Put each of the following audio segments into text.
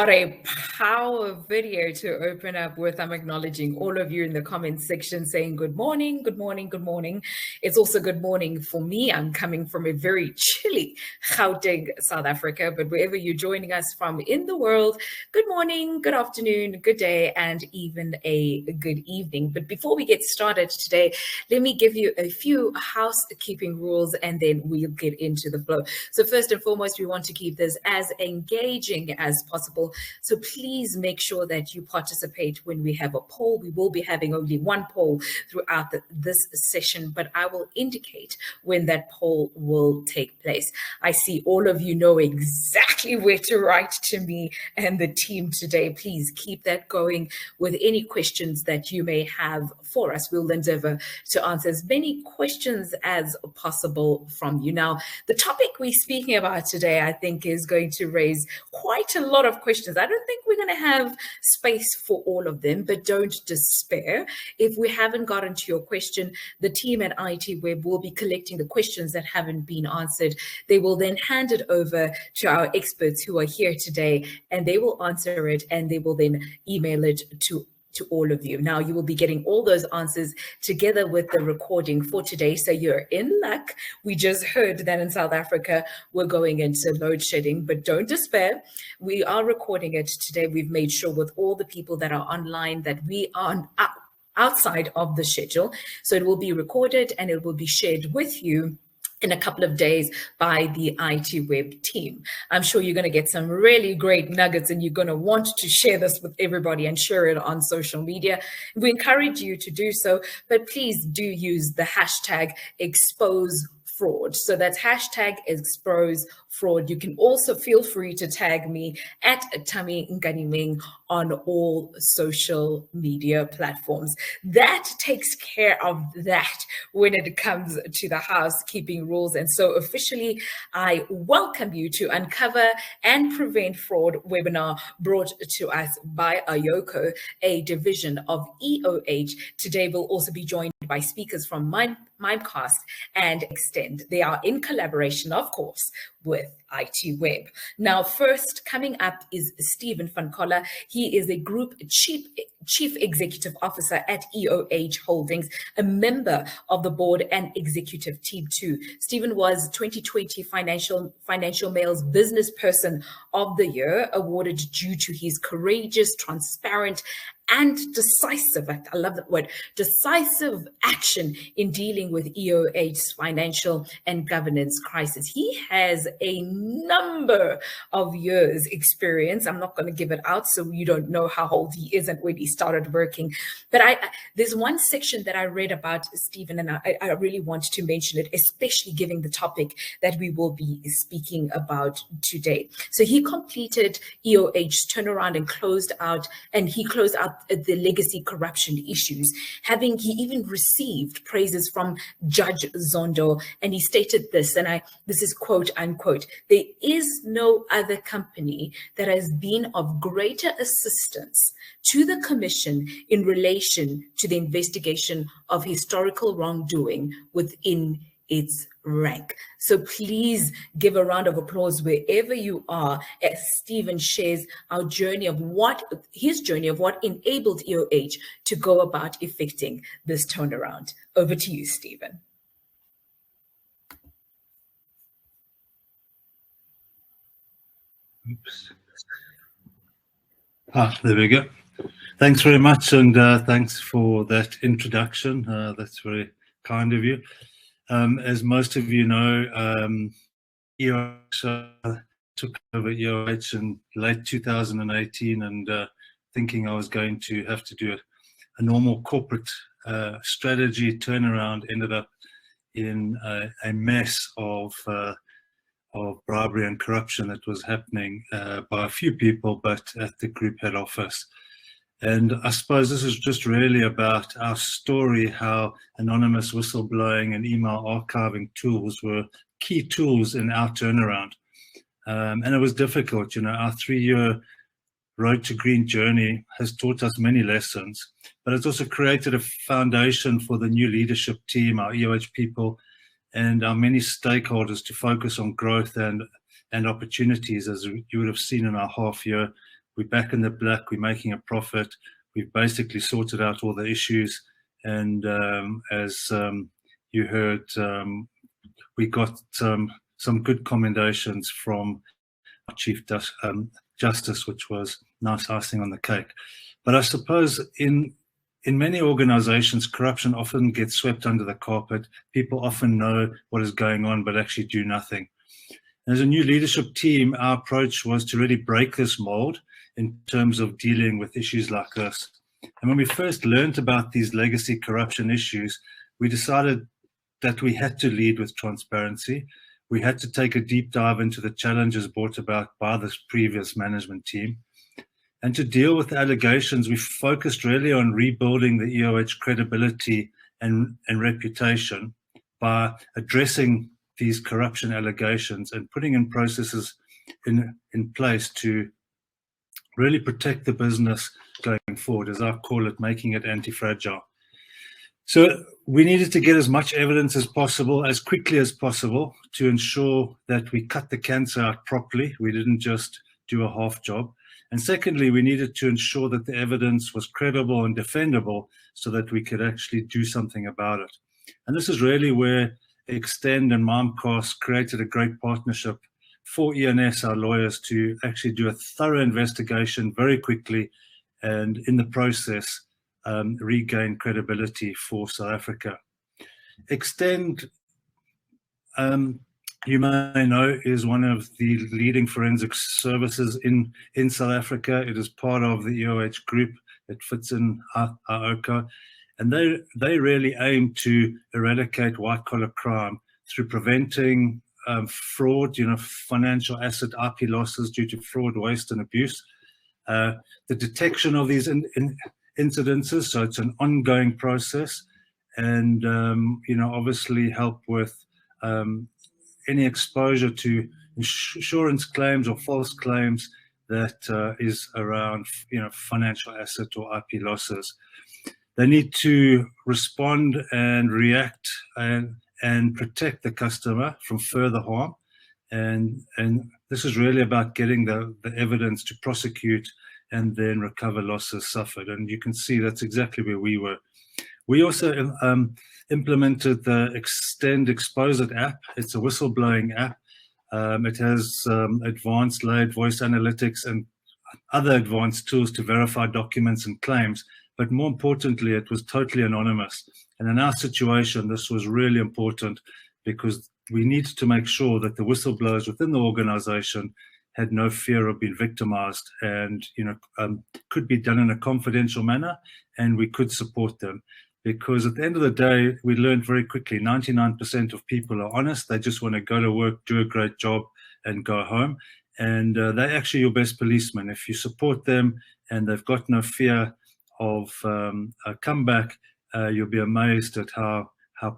What a power video to open up with. I'm acknowledging all of you in the comments section saying good morning, good morning, good morning. It's also good morning for me. I'm coming from a very chilly Gauteng, South Africa, but wherever you're joining us from in the world, good morning, good afternoon, good day, and even a good evening. But before we get started today, let me give you a few housekeeping rules and then we'll get into the flow. So first and foremost, we want to keep this as engaging as possible. So please make sure that you participate when we have a poll. We will be having only one poll throughout this session, but I will indicate when that poll will take place. I see all of you know exactly where to write to me and the team today. Please keep that going with any questions that you may have for us. We'll endeavor to answer as many questions as possible from you. Now, the topic we're speaking about today, I think, is going to raise quite a lot of questions. I don't think we're going to have space for all of them, but don't despair. If we haven't gotten to your question, the team at IT Web will be collecting the questions that haven't been answered. They will then hand it over to our experts who are here today, and they will answer it, and they will then email it to all of you. Now, you will be getting all those answers together with the recording for today, so you're in luck. We just heard that in South Africa, we're going into load shedding, but don't despair. We are recording it today. We've made sure with all the people that are online that we are outside of the schedule. So it will be recorded and it will be shared with you in a couple of days by the IT Web team. I'm sure you're going to get some really great nuggets and you're going to want to share this with everybody and share it on social media. We encourage you to do so, but please do use the hashtag expose fraud. So that's hashtag expose fraud. You can also feel free to tag me at Tami Nganimeng on all social media platforms. That takes care of that when it comes to the housekeeping rules. And so officially, I welcome you to Uncover and Prevent Fraud webinar brought to us by iOCO, a division of EOH. Today, we'll also be joined by speakers from Mimecast and XTND. They are in collaboration, of course, with IT Web. Now, first coming up is Stephen van Coller. He is a group chief executive officer at EOH Holdings, a member of the board and executive team too. Stephen was 2020 Financial Mail's Business Person of the Year, awarded due to his courageous, transparent, and decisive, I love that word, decisive action in dealing with EOH's financial and governance crisis. He has a number of years experience. I'm not going to give it out so you don't know how old he is and when he started working. But there's one section that I read about Stephen, and I really want to mention it, especially given the topic that we will be speaking about today. So he completed EOH's turnaround and he closed out the legacy corruption issues, he even received praises from Judge Zondo, and he stated this, and this is quote unquote, "There is no other company that has been of greater assistance to the Commission in relation to the investigation of historical wrongdoing within its rank." So please give a round of applause wherever you are as Stephen shares his journey of what enabled EOH to go about effecting this turnaround. Over to you, Stephen. Oops. There we go. Thanks very much, and thanks for that introduction. That's very kind of you. As most of you know, EOH took over EOH in late 2018, and thinking I was going to have to do a normal corporate strategy turnaround, ended up in a mess of bribery and corruption that was happening by a few people, but at the group head office. And I suppose this is just really about our story, how anonymous whistleblowing and email archiving tools were key tools in our turnaround. And it was difficult. Our 3-year Road to Green journey has taught us many lessons, but it's also created a foundation for the new leadership team, our EOH people, and our many stakeholders to focus on growth and opportunities, as you would have seen in our half year we're back in the black, we're making a profit, we've basically sorted out all the issues, and as you heard, we got some good commendations from our Chief Justice, which was nice icing on the cake. But I suppose in many organizations, corruption often gets swept under the carpet. People often know what is going on, but actually do nothing. As a new leadership team, our approach was to really break this mold in terms of dealing with issues like this. And when we first learned about these legacy corruption issues, we decided that we had to lead with transparency. We had to take a deep dive into the challenges brought about by this previous management team. And to deal with the allegations, we focused really on rebuilding the EOH credibility and reputation by addressing these corruption allegations and putting in processes in place to really protect the business going forward, as I call it, making it anti-fragile. So we needed to get as much evidence as possible, as quickly as possible, to ensure that we cut the cancer out properly. We didn't just do a half job. And secondly, we needed to ensure that the evidence was credible and defendable so that we could actually do something about it. And this is really where XTND and Mimecast created a great partnership for ENS, our lawyers, to actually do a thorough investigation very quickly, and in the process, regain credibility for South Africa. XTND, you may know, is one of the leading forensic services in South Africa. It is part of the EOH group. It fits in iOCO. And they really aim to eradicate white-collar crime through preventing fraud, financial asset IP losses due to fraud, waste, and abuse. The detection of these incidences, so it's an ongoing process, and obviously help with any exposure to insurance claims or false claims that is around financial asset or IP losses. They need to respond and react and protect the customer from further harm, and this is really about getting the evidence to prosecute and then recover losses suffered. And you can see that's exactly where we were. We also implemented the XTND Expose It app. It's a whistleblowing app. It has advanced layered voice analytics and other advanced tools to verify documents and claims. But more importantly, it was totally anonymous. And in our situation, this was really important because we needed to make sure that the whistleblowers within the organization had no fear of being victimized, and could be done in a confidential manner, and we could support them. Because at the end of the day, we learned very quickly, 99% of people are honest. They just want to go to work, do a great job, and go home. And they're actually your best policemen. If you support them and they've got no fear of a comeback, you'll be amazed at how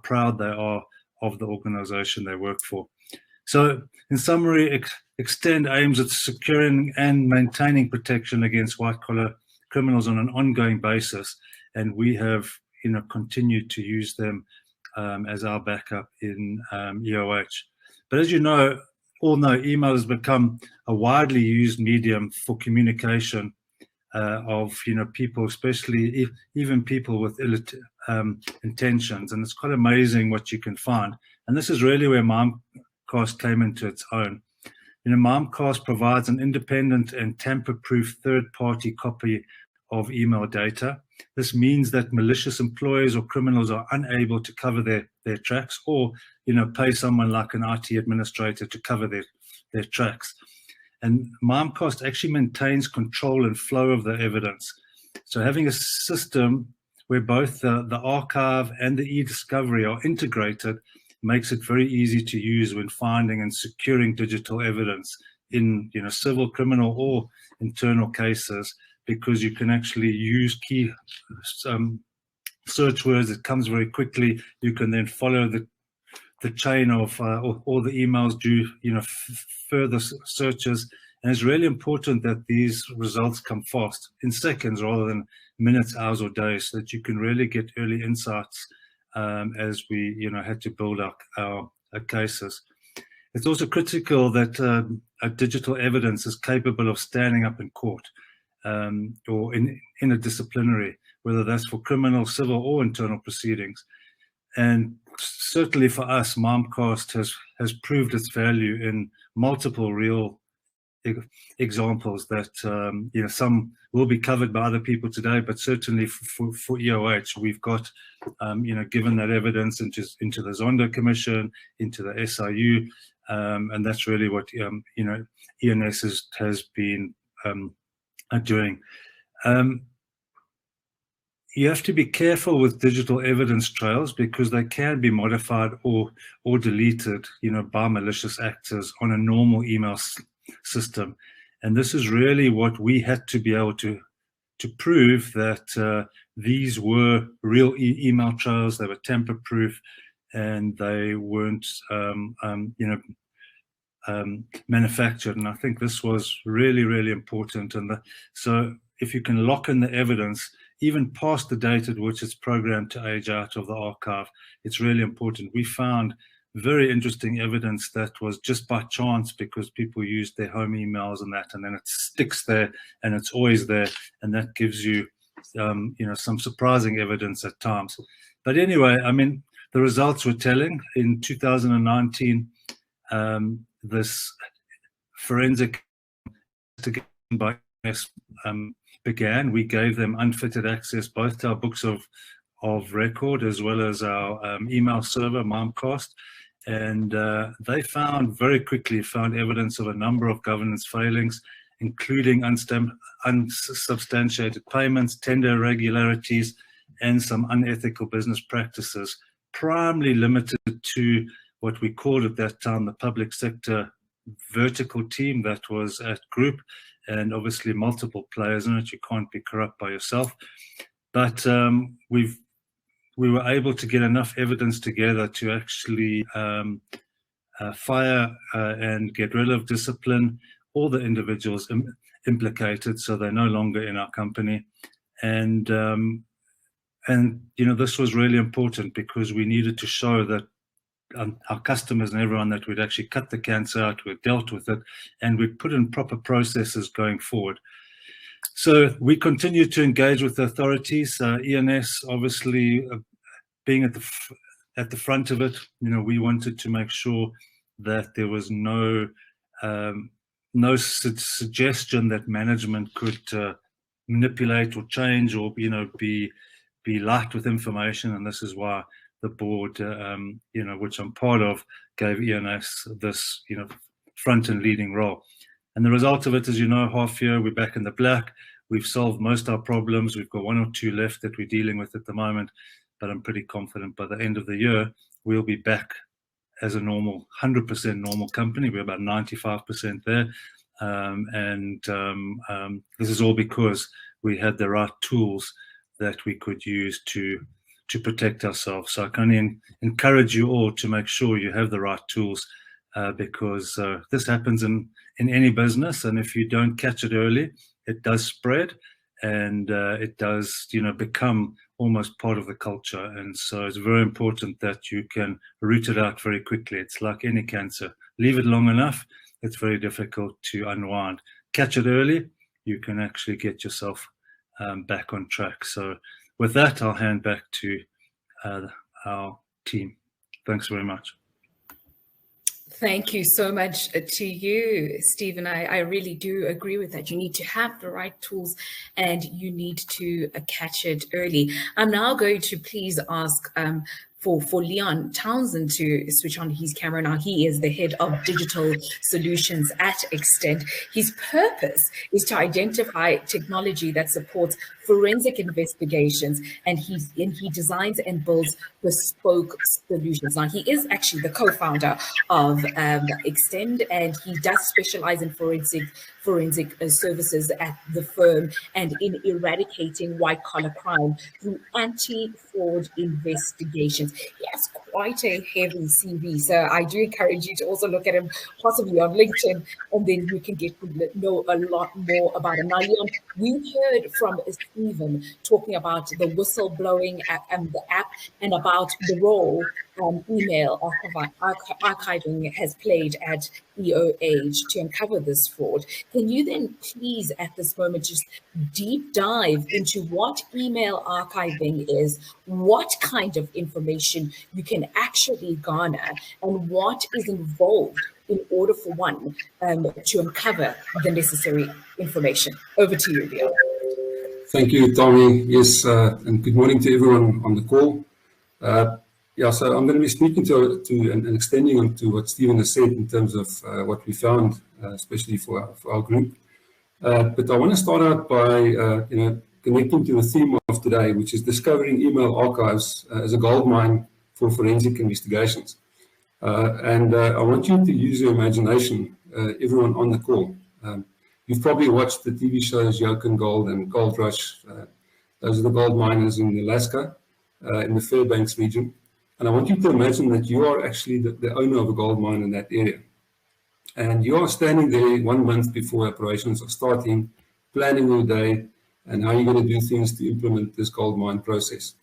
proud they are of the organization they work for. So in summary, XTND aims at securing and maintaining protection against white-collar criminals on an ongoing basis, and we have continued to use them as our backup in EOH. But as all know, email has become a widely used medium for communication of people, especially even people with ill intentions, and it's quite amazing what you can find. And this is really where Mimecast came into its own. Mimecast provides an independent and tamper-proof third-party copy of email data. This means that malicious employees or criminals are unable to cover their tracks, or pay someone like an IT administrator to cover their tracks. And Mimecast actually maintains control and flow of the evidence. So having a system where both the archive and the e-discovery are integrated makes it very easy to use when finding and securing digital evidence in civil, criminal, or internal cases, because you can actually use key search words. It comes very quickly. You can then follow the chain of all the emails, do further searches, and it's really important that these results come fast, in seconds rather than minutes, hours, or days, so that you can really get early insights as we had to build up our cases. It's also critical that a digital evidence is capable of standing up in court or in a disciplinary, whether that's for criminal, civil, or internal proceedings. And certainly for us, Mimecast has proved its value in multiple real examples that some will be covered by other people today, but certainly for EOH, we've got given that evidence into the Zondo Commission, into the SIU, and that's really what ENS has been doing. You have to be careful with digital evidence trails because they can be modified or deleted, by malicious actors on a normal email system. And this is really what we had to be able to prove, that these were real email trails. They were tamper-proof, and they weren't, manufactured. And I think this was really, really important. And so if you can lock in the evidence, even past the date at which it's programmed to age out of the archive, it's really important. We found very interesting evidence that was just by chance because people used their home emails and that, and then it sticks there and it's always there, and that gives you, some surprising evidence at times. But anyway, I mean, the results were telling. In 2019, this forensic investigation by ENS began. We gave them unfettered access both to our books of record as well as our email server, Mimecast, and they very quickly found evidence of a number of governance failings, including unsubstantiated payments, tender irregularities, and some unethical business practices, primarily limited to what we called at that time the public sector vertical team that was at group, and obviously multiple players in it. You can't be corrupt by yourself. But we were able to get enough evidence together to actually fire and get rid of, discipline all the individuals implicated, so they're no longer in our company. And this was really important because we needed to show that our customers and everyone that we'd actually cut the cancer out, we'd dealt with it, and we'd put in proper processes going forward. So we continued to engage with the authorities. ENS, obviously, being at the front of it, we wanted to make sure that there was no suggestion that management could manipulate or change or be light with information, and this is why the board, which I'm part of, gave ENS this, front and leading role. And the result of it is, half year, we're back in the black. We've solved most of our problems. We've got one or two left that we're dealing with at the moment, but I'm pretty confident by the end of the year, we'll be back as a normal, 100% normal company. We're about 95% there. This is all because we had the right tools that we could use to protect ourselves. So I can only encourage you all to make sure you have the right tools because this happens in any business, and if you don't catch it early, it does spread, and it does become almost part of the culture. And so it's very important that you can root it out very quickly. It's like any cancer. Leave it long enough, it's very difficult to unwind. Catch it early, you can actually get yourself back on track. So with that, I'll hand back to our team. Thanks very much. Thank you so much to you, Stephen. I really do agree with that. You need to have the right tools and you need to catch it early. I'm now going to please ask for Leon Townsend to switch on his camera. Now, he is the head of digital solutions at XTND. His purpose is to identify technology that supports forensic investigations, and he designs and builds bespoke solutions. Now, he is actually the co-founder of XTND, and he does specialize in forensic services at the firm and in eradicating white-collar crime through anti-fraud investigations. He has quite a heavy CV, so I do encourage you to also look at him possibly on LinkedIn, and then you can get to know a lot more about him. Now, Leon, we heard from Stephen talking about the whistleblowing app and the app and about the role email archiving has played at EOH to uncover this fraud. Can you then please at this moment just deep dive into what email archiving is, what kind of information you can actually garner, and what is involved in order for one to uncover the necessary information? Over to you, Leon. Thank you, Tommy. Yes, and good morning to everyone on the call. Yeah, so I'm going to be speaking to and extending on to what Stephen has said in terms of what we found, especially for our group. But I want to start out by connecting to the theme of today, which is discovering email archives as a gold mine for forensic investigations. And I want you to use your imagination, everyone on the call. You've probably watched the TV shows Yoko Gold and Gold Rush. Those are the gold miners in Alaska, in the Fairbanks region. And I want you to imagine that you are actually the owner of a gold mine in that area. And you are standing there 1 month before operations are starting, planning your day, and how you're going to do things to implement this gold mine process.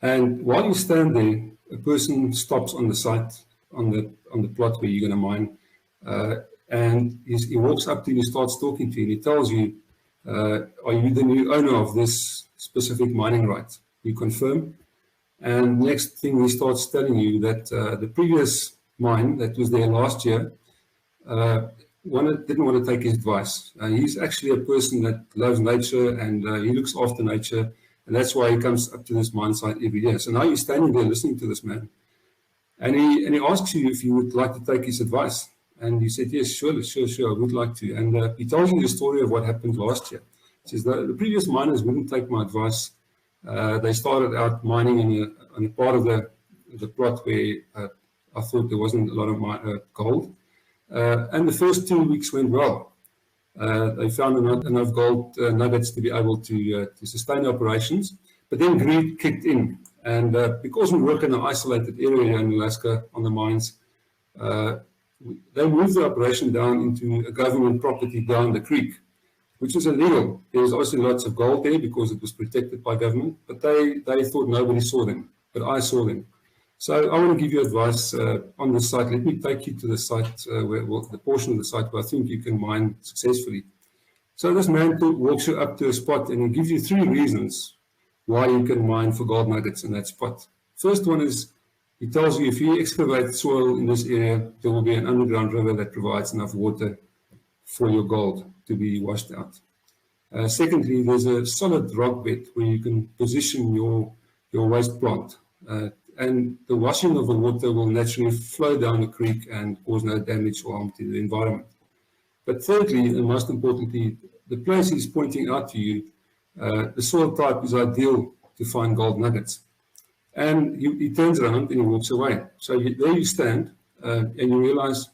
And while you stand there, a person stops on the site, on the plot where you're going to mine, and he walks up to you and he starts talking to you, and he tells you, are you the new owner of this specific mining right? You confirm. And next thing he starts telling you that the previous mine that was there last year didn't want to take his advice. He's actually a person that loves nature, and he looks after nature, and that's why he comes up to this mine site every year. So now you're standing there listening to this man, and he asks you if you would like to take his advice. And you said, yes, sure, I would like to. And he tells you the story of what happened last year. He says, the previous miners wouldn't take my advice. They started out mining on a part of the plot where I thought there wasn't a lot of gold. And the first 2 weeks went well. They found enough gold nuggets to be able to sustain operations. But then greed kicked in. And because we work in an isolated area in Alaska on the mines, they moved the operation down into a government property down the creek, which is illegal. There was obviously lots of gold there because it was protected by government, but they thought nobody saw them, but I saw them. So I want to give you advice on the site. Let me take you to the site, the portion of the site where I think you can mine successfully. So this man walks you up to a spot and he gives you 3 reasons why you can mine for gold nuggets in that spot. First one is, he tells you if you excavate soil in this area, there will be an underground river that provides enough water for your gold to be washed out. Secondly, there's a solid rock bed where you can position your waste plant. And the washing of the water will naturally flow down the creek and cause no damage or harm to the environment. But thirdly, and most importantly, the place he's pointing out to you, the soil type is ideal to find gold nuggets. And he turns around and he walks away. So there you stand and you realize,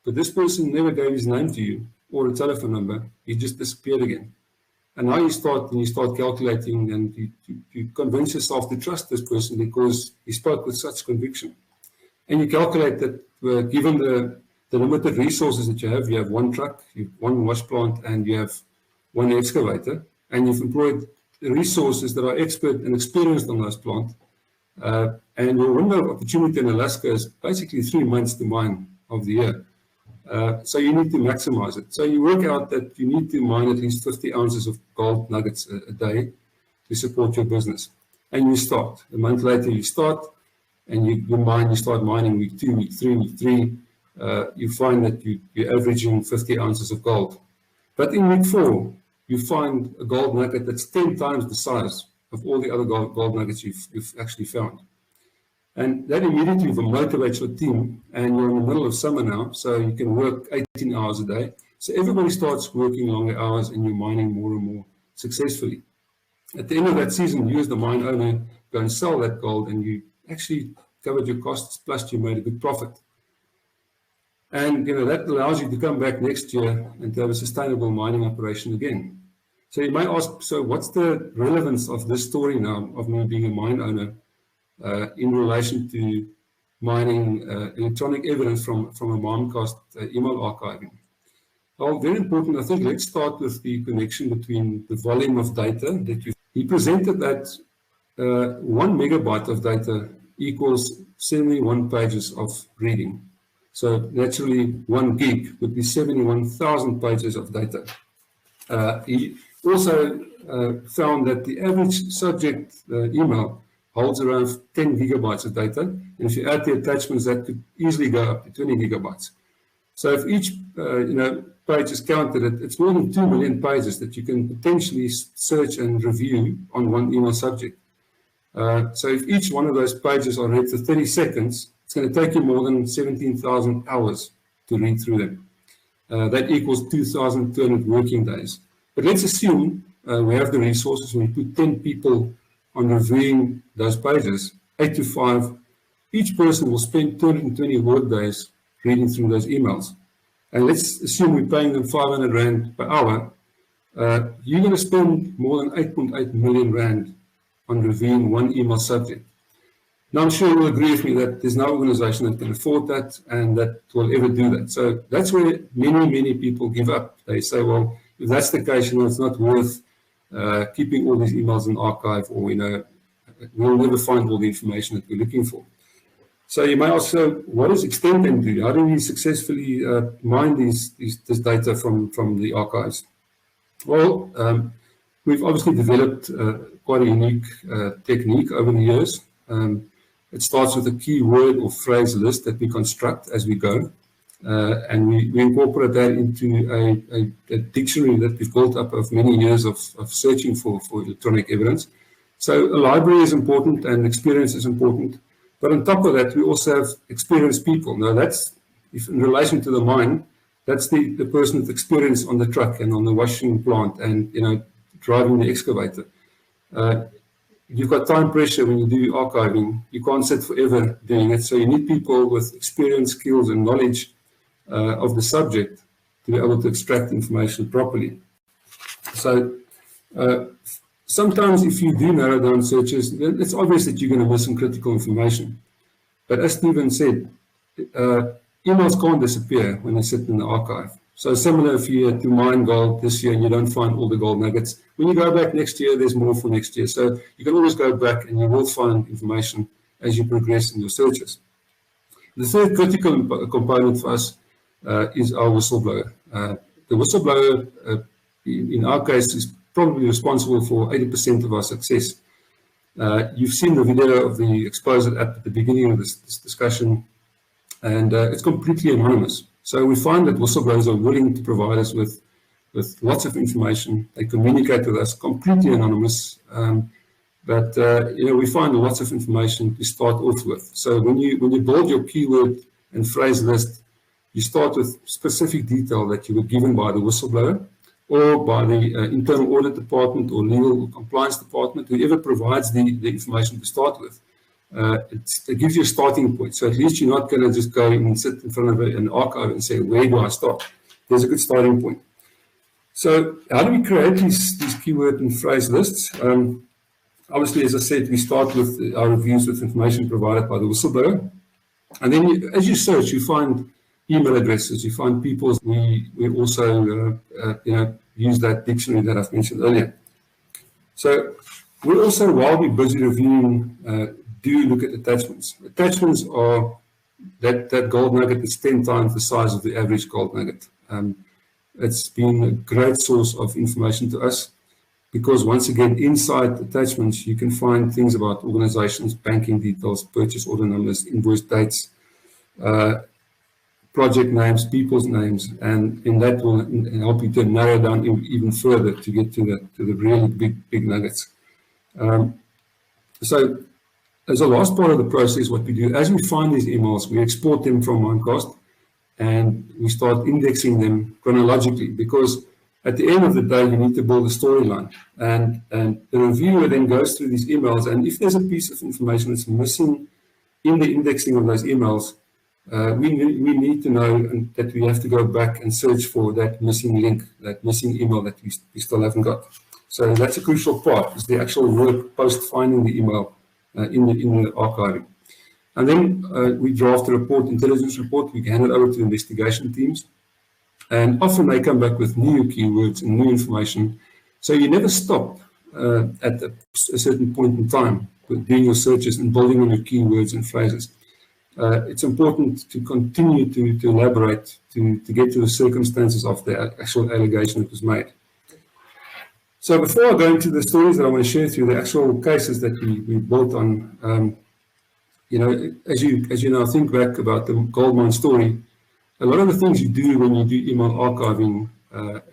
but this person never gave his name to you or a telephone number. He just disappeared again. And now you start calculating, and you convince yourself to trust this person because he spoke with such conviction. And you calculate that given the limited resources that you have 1 truck, you have 1 wash plant, and you have 1 excavator, and you've employed resources that are expert and experienced on those plants. And your window of opportunity in Alaska is basically 3 months to mine of the year. So you need to maximize it. So you work out that you need to mine at least 50 ounces of gold nuggets a day to support your business. And you start. A month later you start, and you start mining week 2, week 3, week 3. You find that you're averaging 50 ounces of gold. But in week 4, you find a gold nugget that's 10 times the size of all the other gold nuggets you've actually found. And that immediately motivates your team, and you're in the middle of summer now, so you can work 18 hours a day. So everybody starts working longer hours and you're mining more and more successfully. At the end of that season, you as the mine owner go and sell that gold, and you actually covered your costs, plus you made a good profit. And that allows you to come back next year and to have a sustainable mining operation again. So you may ask, so what's the relevance of this story now of me being a mine owner in relation to mining electronic evidence from a Mimecast email archiving? Well, very important. I think let's start with the connection between the volume of data that he presented that 1 megabyte of data equals 71 pages of reading. So naturally, 1 gig would be 71,000 pages of data. He also found that the average subject email holds around 10 gigabytes of data. And if you add the attachments, that could easily go up to 20 gigabytes. So if each page is counted, it's more than 2 million pages that you can potentially search and review on one email subject. So if each one of those pages are read for 30 seconds, it's going to take you more than 17,000 hours to read through them. That equals 2,200 working days. But let's assume we have the resources, we put 10 people on reviewing those pages, 8 to 5. Each person will spend 220 work days reading through those emails. And let's assume we're paying them 500 Rand per hour. You're going to spend more than 8.8 million Rand on reviewing one email subject. Now, I'm sure you'll agree with me that there's no organization that can afford that and that will ever do that. So that's where many people give up. They say, well, if that's the case, it's not worth keeping all these emails in archive, or, we'll never find all the information that we're looking for. So you may ask, so what does XTND do? How do we successfully mine this data from the archives? Well, we've obviously developed quite a unique technique over the years. It starts with a keyword or phrase list that we construct as we go. And we incorporate that into a dictionary that we've built up of many years of searching for electronic evidence. So a library is important and experience is important. But on top of that, we also have experienced people. Now that's, if in relation to the mine, that's the person with experience on the truck and on the washing plant and, driving the excavator. You've got time pressure when you do archiving. You can't sit forever doing it. So you need people with experience, skills, and knowledge of the subject to be able to extract information properly. So sometimes if you do narrow down searches, then it's obvious that you're going to miss some critical information. But as Stephen said, emails can't disappear when they sit in the archive. So similar if you to mine gold this year and you don't find all the gold nuggets, when you go back next year, there's more for next year. So you can always go back and you will find information as you progress in your searches. The third critical component for us is our whistleblower. The whistleblower, in our case, is probably responsible for 80% of our success. You've seen the video of the Exposer app at the beginning of this discussion, and it's completely anonymous. So we find that whistleblowers are willing to provide us with lots of information. They communicate with us completely anonymous, but we find lots of information to start off with. So when you build your keyword and phrase list, you start with specific detail that you were given by the whistleblower or by the internal audit department or legal compliance department, whoever provides the information to start with. It gives you a starting point. So at least you're not going to just go and sit in front of an archive and say, where do I start? There's a good starting point. So how do we create these keyword and phrase lists? Obviously, as I said, we start with our reviews with information provided by the whistleblower. And then as you search, you find email addresses, you find people's. We also use that dictionary that I've mentioned earlier. So we also, while we're busy reviewing, do look at attachments. Attachments are that gold nugget that's 10 times the size of the average gold nugget. It's been a great source of information to us because, once again, inside attachments, you can find things about organizations, banking details, purchase order numbers, invoice dates, project names, people's names, and that will help you to narrow down even further to get to the really big nuggets. So as a last part of the process, what we do, as we find these emails, we export them from Mimecast and we start indexing them chronologically, because at the end of the day, you need to build a storyline. And the reviewer then goes through these emails, and if there's a piece of information that's missing in the indexing of those emails, we need to know that we have to go back and search for that missing link, that missing email that we still haven't got. So that's a crucial part, is the actual work post finding the email in the archiving. And then we draft a report, intelligence report. We hand it over to investigation teams. And often they come back with new keywords and new information. So you never stop at a certain point in time, doing your searches and building on your keywords and phrases. It's important to continue to elaborate to get to the circumstances of the actual allegation that was made. So before I go into the stories that I want to share through, the actual cases that we built on, you know, as you now think back about the gold mine story, a lot of the things you do when you do email archiving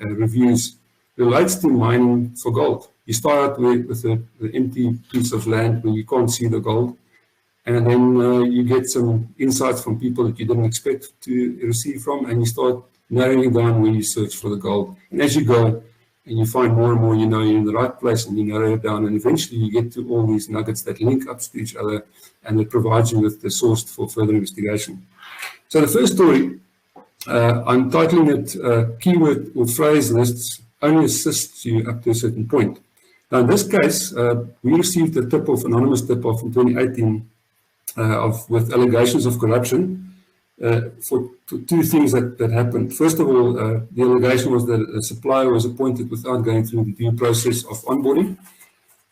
reviews relates to mining for gold. You start out with the empty piece of land where you can't see the gold, and then you get some insights from people that you didn't expect to receive from, and you start narrowing down where you search for the gold. And as you go, and you find more and more, you know you're in the right place, and you narrow it down, and eventually you get to all these nuggets that link up to each other, and it provides you with the source for further investigation. So the first story, I'm titling it Keyword or Phrase Lists Only Assists You Up to a Certain Point. Now in this case, we received a tip-off, anonymous tip-off in 2018 with allegations of corruption. For two things that happened. First of all, the allegation was that a supplier was appointed without going through the due process of onboarding.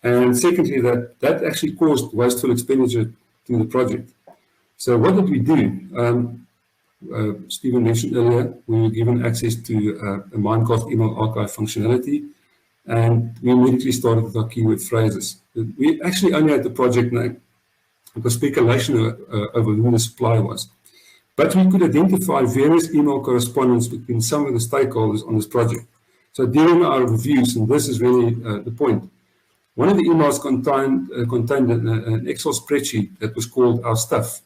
And secondly, that actually caused wasteful expenditure to the project. So what did we do? Stephen mentioned earlier, we were given access to a Mimecast email archive functionality, and we immediately started with our keyword phrases. We actually only had the project name. It was speculation over who the supplier was. But we could identify various email correspondence between some of the stakeholders on this project. So during our reviews, and this is really the point, one of the emails contained an Excel spreadsheet that was called Our Stuff.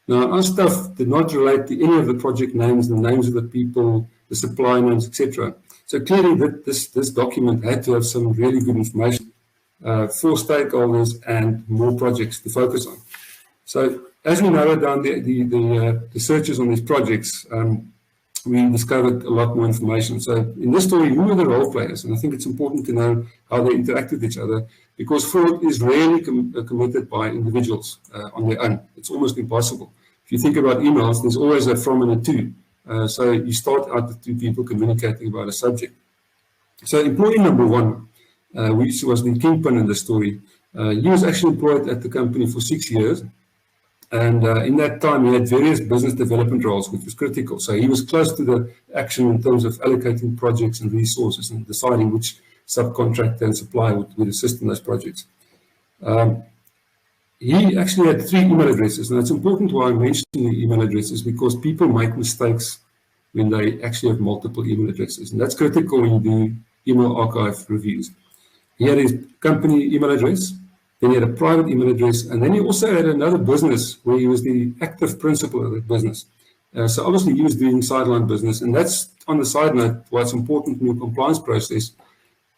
Now, Our Stuff did not relate to any of the project names, the names of the people, the supply names, etc. So clearly this document had to have some really good information for stakeholders and more projects to focus on. So as we narrowed down the searches on these projects, we discovered a lot more information. So in this story, who are the role players? And I think it's important to know how they interact with each other, because fraud is rarely committed by individuals on their own. It's almost impossible. If you think about emails, there's always a from and a to. So you start out with two people communicating about a subject. So employee number one, which was the kingpin in the story, he was actually employed at the company for 6 years. And in that time, he had various business development roles, which was critical. So he was close to the action in terms of allocating projects and resources and deciding which subcontractor and supplier would assist in those projects. He actually had 3 email addresses. And it's important why I mention the email addresses, because people make mistakes when they actually have multiple email addresses. And that's critical when you do email archive reviews. He had his company email address. Then he had a private email address, and then he also had another business where he was the active principal of the business. So obviously he was doing sideline business, and that's on the side note why it's important in your compliance process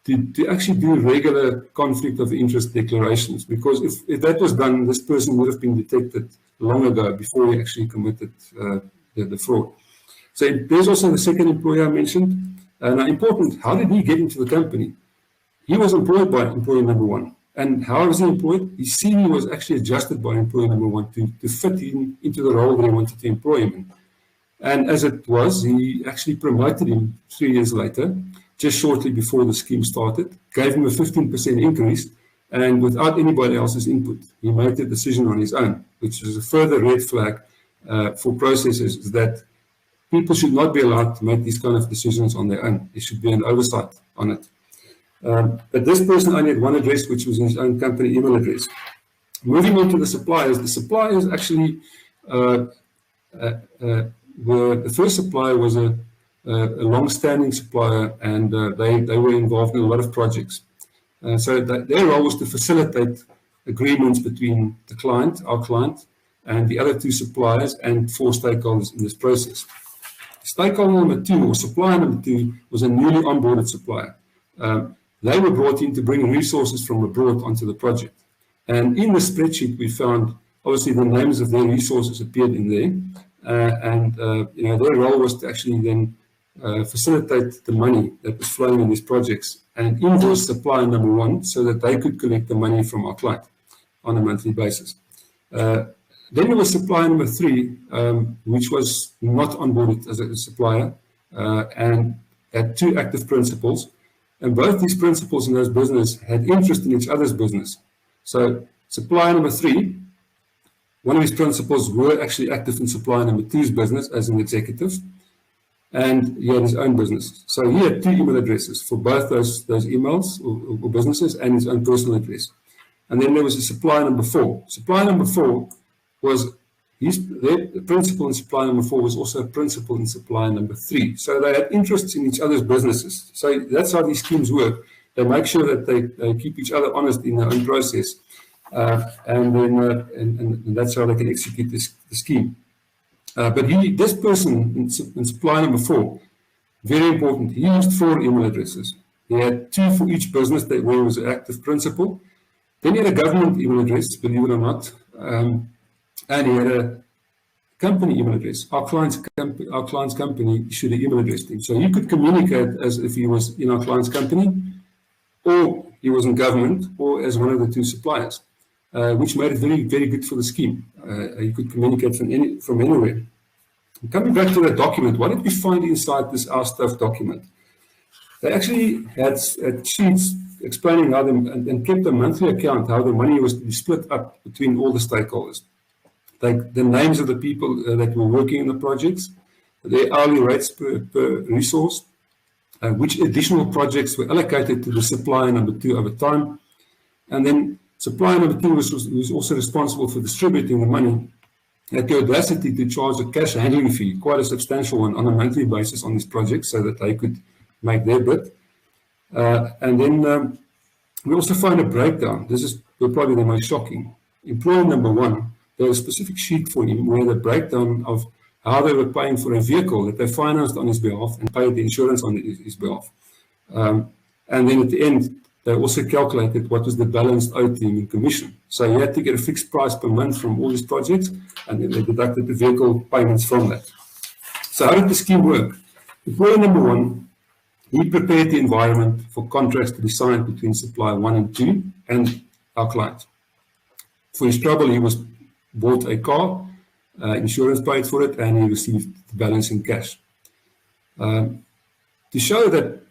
to actually do regular conflict of interest declarations, because if that was done, this person would have been detected long ago before he actually committed the fraud. So there's also the second employer I mentioned. Now important, how did he get into the company? He was employed by employee number one. And how was he employed? His CV was actually adjusted by employee number one to fit him into the role that he wanted to employ him in. And as it was, he actually promoted him 3 years later, just shortly before the scheme started, gave him a 15% increase, and without anybody else's input, he made the decision on his own, which is a further red flag for processes that people should not be allowed to make these kind of decisions on their own. There should be an oversight on it. But this person only had one address, which was his own company email address. Moving on to the suppliers actually, the first supplier was a long-standing supplier, and they were involved in a lot of projects. So their role was to facilitate agreements between the client, our client, and the other 2 suppliers and 4 stakeholders in this process. Stakeholder number 2, or supplier number 2, was a newly onboarded supplier. They were brought in to bring resources from abroad onto the project. And in the spreadsheet, we found, obviously, the names of their resources appeared in there. Their role was to actually then facilitate the money that was flowing in these projects and invoice supplier number 1 so that they could collect the money from our client on a monthly basis. Then there was supplier number 3, which was not onboarded as a supplier and had 2 active principals. And both these principals in those business had interest in each other's business. So supplier number 3, one of his principals were actually active in supplier number 2's business as an executive, and he had his own business. So he had 2 email addresses for both those emails or businesses and his own personal address. And then there was a supplier number 4. Supplier number 4 was the principal in supplier number 4 was also a principal in supplier number 3. So they had interests in each other's businesses. So that's how these schemes work. They make sure that they keep each other honest in their own process. And that's how they can execute the scheme. But this person in supply number 4, very important, he used 4 email addresses. He had 2 for each business where he was an active principal. Then he had a government email address, believe it or not, and he had a company email address. Our client's company issued an email address to him. So he could communicate as if he was in our client's company, or he was in government, or as one of the 2 suppliers. Which made it very, very good for the scheme. You could communicate from anywhere. Coming back to that document, what did we find inside this Our Stuff document? They actually had sheets explaining how and kept a monthly account, how the money was to be split up between all the stakeholders. Like the names of the people that were working in the projects, their hourly rates per resource, which additional projects were allocated to the supplier number 2 over time, and then supplier number 2 was also responsible for distributing the money, had the audacity to charge a cash handling fee, quite a substantial one, on a monthly basis on these projects so that they could make their bit. And then we also find a breakdown. This is probably the most shocking. Employee number 1, there was a specific sheet for him where the breakdown of how they were paying for a vehicle that they financed on his behalf and paid the insurance on his behalf. And then at the end, they also calculated what was the balance owed to him in commission. So he had to get a fixed price per month from all these projects, and then they deducted the vehicle payments from that. So how did the scheme work? Employee number 1, he prepared the environment for contracts to be signed between supplier 1 and 2 and our client. For his trouble, he bought a car, insurance paid for it, and he received the balance in cash. To show that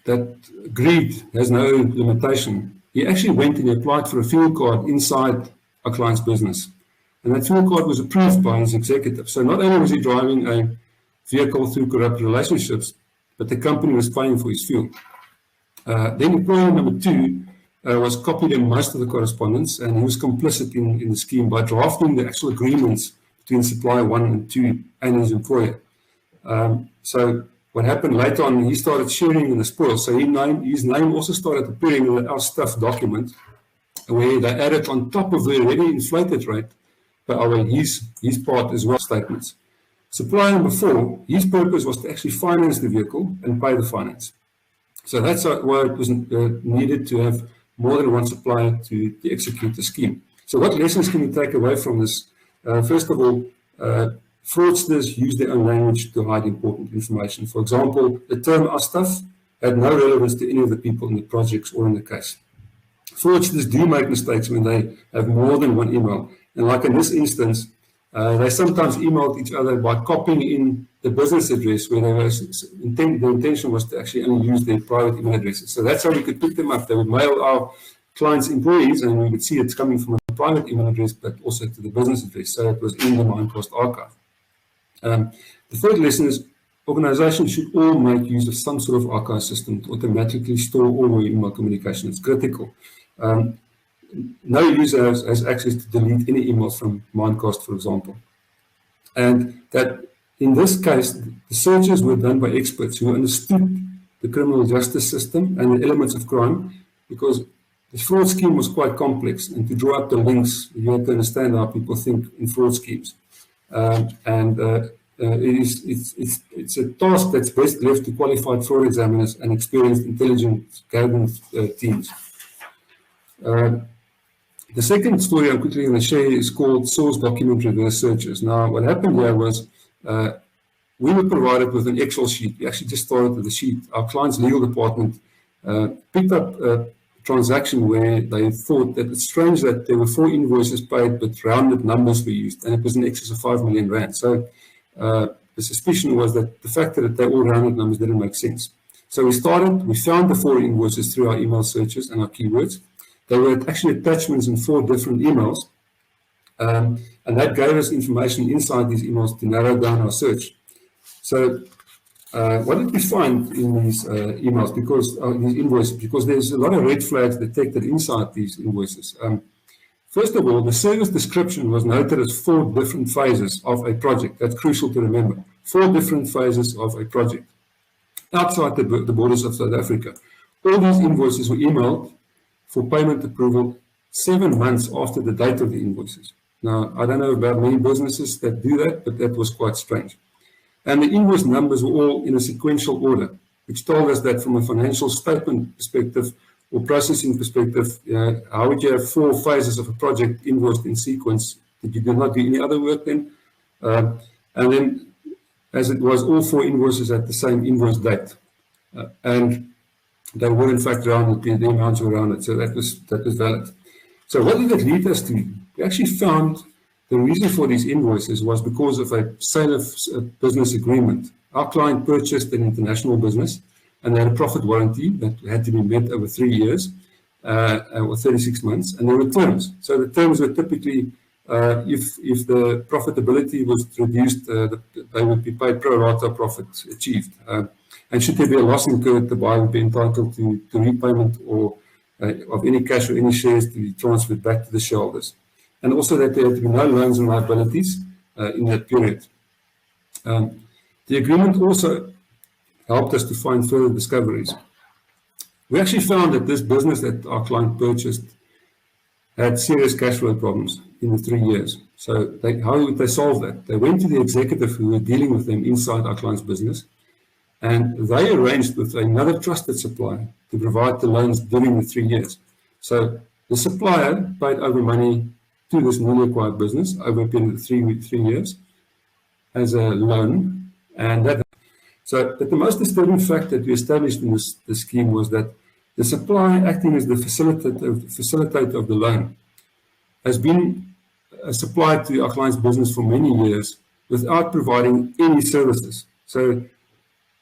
greed has no limitation, he actually went and applied for a fuel card inside our client's business. And that fuel card was approved by his executive. So not only was he driving a vehicle through corrupt relationships, but the company was paying for his fuel. Then employee number 2 was copied in most of the correspondence, and he was complicit in the scheme by drafting the actual agreements between supplier 1 and 2 and his employer. So what happened later on, he started sharing in the spoils. So his name also started appearing in Our Stuff document, where they added on top of the already inflated rate, his part as well statements. Supplier number 4, his purpose was to actually finance the vehicle and pay the finance. So that's why it was needed to have more than one supplier to execute the scheme. So what lessons can we take away from this? First of all, fraudsters use their own language to hide important information. For example, the term Our Stuff had no relevance to any of the people in the projects or in the case. Fraudsters do make mistakes when they have more than one email. And like in this instance, they sometimes emailed each other by copying in the business address where the intention was to actually only use their private email addresses. So that's how we could pick them up. They would mail our clients' employees, and we would see it's coming from a private email address, but also to the business address. So it was in the Mimecast archive. The third lesson is organizations should all make use of some sort of archive system to automatically store all your email communication. It's critical. No user has access to delete any emails from Mimecast, for example. And that in this case, the searches were done by experts who understood the criminal justice system and the elements of crime, because the fraud scheme was quite complex, and to draw up the links, you have to understand how people think in fraud schemes. It's a task that's best left to qualified fraud examiners and experienced intelligence gathering teams. The second story I'm quickly going to share is called Source Document Reverse Searches. Now, what happened here was we were provided with an Excel sheet. We actually just started with the sheet. Our client's legal department picked up a transaction where they thought that it's strange that there were 4 invoices paid, but rounded numbers were used, and it was in excess of 5 million rand. So the suspicion was that the fact that they all rounded numbers didn't make sense. So we found the 4 invoices through our email searches and our keywords. They were actually attachments in 4 different emails. And that gave us information inside these emails to narrow down our search. So what did we find in these emails, these invoices? Because there's a lot of red flags detected inside these invoices. First of all, the service description was noted as 4 different phases of a project. That's crucial to remember. 4 different phases of a project outside the borders of South Africa. All these invoices were emailed for payment approval 7 months after the date of the invoices. Now, I don't know about many businesses that do that, but that was quite strange. And the invoice numbers were all in a sequential order, which told us that from a financial statement perspective or processing perspective, how would you have 4 phases of a project invoiced in sequence? Did you not do any other work then? And then, as it was, all 4 invoices at the same invoice date. And they were in fact rounded, the amounts were rounded, so that was valid. So what did it lead us to? We actually found the reason for these invoices was because of a sale of business agreement. Our client purchased an international business and they had a profit warranty that had to be met over 3 years or 36 months, and there were terms. So the terms were typically, if the profitability was reduced, they would be paid pro rata profits achieved. And should there be a loss incurred, the buyer would be entitled to repayment or of any cash or any shares to be transferred back to the shareholders. And also that there had to be no loans and liabilities in that period. The agreement also helped us to find further discoveries. We actually found that this business that our client purchased had serious cash flow problems in the 3 years. So how would they solve that? They went to the executive who were dealing with them inside our client's business, and they arranged with another trusted supplier to provide the loans during the 3 years. So the supplier paid over money to this newly acquired business over a period of 3 years as a loan. But the most disturbing fact that we established in this scheme was that the supplier, acting as the facilitator of the loan, has been supplied to our client's business for many years without providing any services. So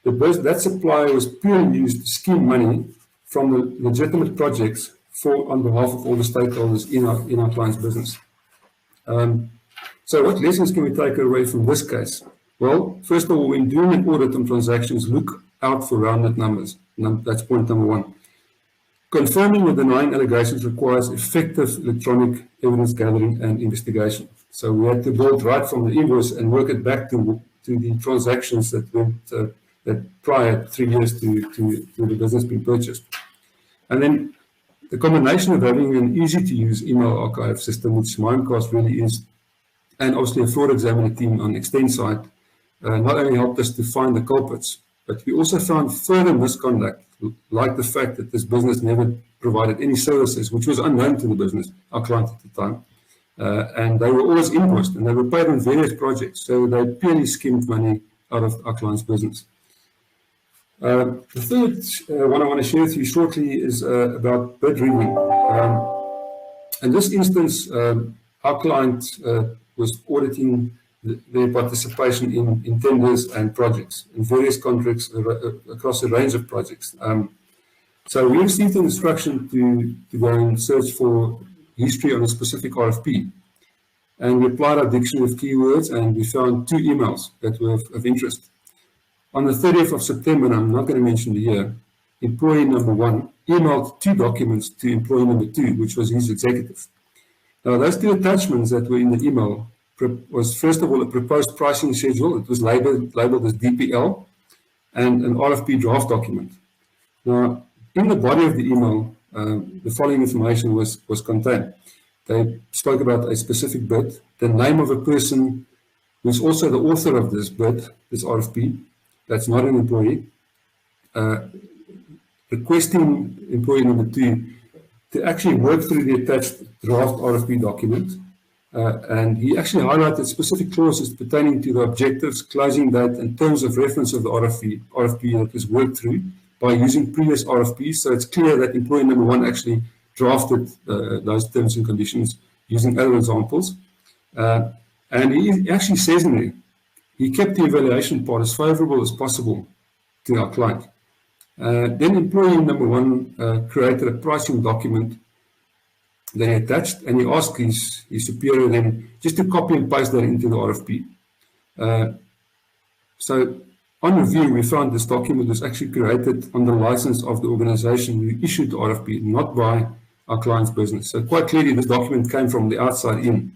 that supplier was purely used to skim money from the legitimate projects on behalf of all the stakeholders in our client's business. So what lessons can we take away from this case? Well, first of all, when doing an audit on transactions, look out for rounded numbers. That's point number 1. Confirming or denying allegations requires effective electronic evidence gathering and investigation. So we had to build right from the invoice and work it back to the transactions that went prior 3 years to the business being purchased. And then the combination of having an easy-to-use email archive system, which Mimecast really is, and obviously a fraud examiner team on XTND side, not only helped us to find the culprits, but we also found further misconduct, like the fact that this business never provided any services, which was unknown to the business, our client at the time. And they were always invoiced and they were paid on various projects. So they purely skimmed money out of our client's business. The third one I want to share with you shortly is about bid rigging. In this instance, our client was auditing their participation in tenders and projects, in various contracts across a range of projects. So we received an instruction to go and search for history on a specific RFP. And we applied our dictionary of keywords and we found 2 emails that were of interest. On the 30th of September, and I'm not going to mention the year, employee number 1 emailed 2 documents to employee number 2, which was his executive. Now, those 2 attachments that were in the email was, first of all, a proposed pricing schedule. It was labeled as DPL, and an RFP draft document. Now, in the body of the email, the following information was contained. They spoke about a specific bid, the name of a person who's also the author of this bid, this RFP, that's not an employee, requesting employee number 2 to actually work through the attached draft RFP document. And he actually highlighted specific clauses pertaining to the objectives, closing date, and terms of reference of the RFP that was worked through by using previous RFPs. So it's clear that employee number 1 actually drafted those terms and conditions using other examples. And he actually says in there, he kept the evaluation part as favorable as possible to our client. Then employee number one created a pricing document that he attached, and he asked his superior then just to copy and paste that into the RFP. So on review, we found this document was actually created on the license of the organization who issued the RFP, not by our client's business. So quite clearly, this document came from the outside in.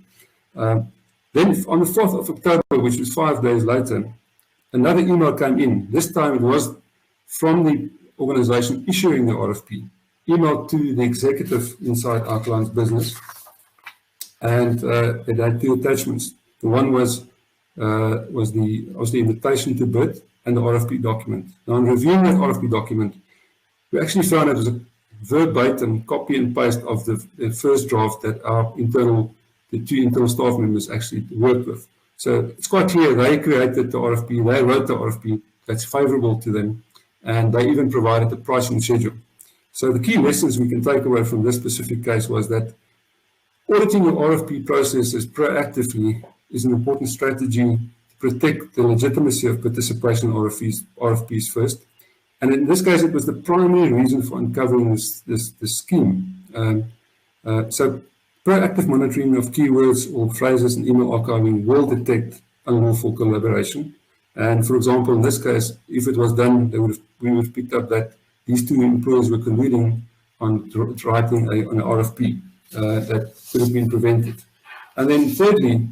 Then on the 4th of October, which was 5 days later, another email came in. This time it was from the organization issuing the RFP, emailed to the executive inside our client's business. And it had two attachments. The one was the invitation to bid and the RFP document. Now, in reviewing that RFP document, we actually found it was a verbatim copy and paste of the first draft that the two internal staff members actually worked with. So it's quite clear they created the RFP, they wrote the RFP that's favorable to them, and they even provided the pricing schedule. So the key lessons we can take away from this specific case was that auditing your RFP processes proactively is an important strategy to protect the legitimacy of participation in RFPs first. And in this case, it was the primary reason for uncovering this scheme. So proactive monitoring of keywords or phrases in email archiving will detect unlawful collaboration. And for example, in this case, if it was done, we would have picked up that these two employees were colluding on writing an RFP that could have been prevented. And then thirdly,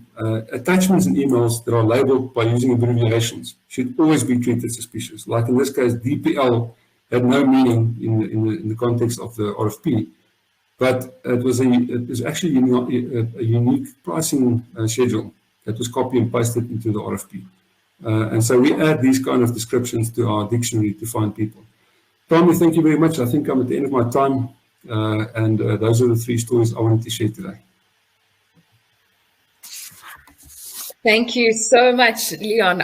attachments and emails that are labeled by using abbreviations should always be treated suspicious. Like in this case, DPL had no meaning in the context of the RFP, but it was actually a unique pricing schedule that was copy and pasted into the RFP. And so we add these kind of descriptions to our dictionary to find people. Tommy, thank you very much. I think I'm at the end of my time, and those are the three stories I wanted to share today. Thank you so much, Leon.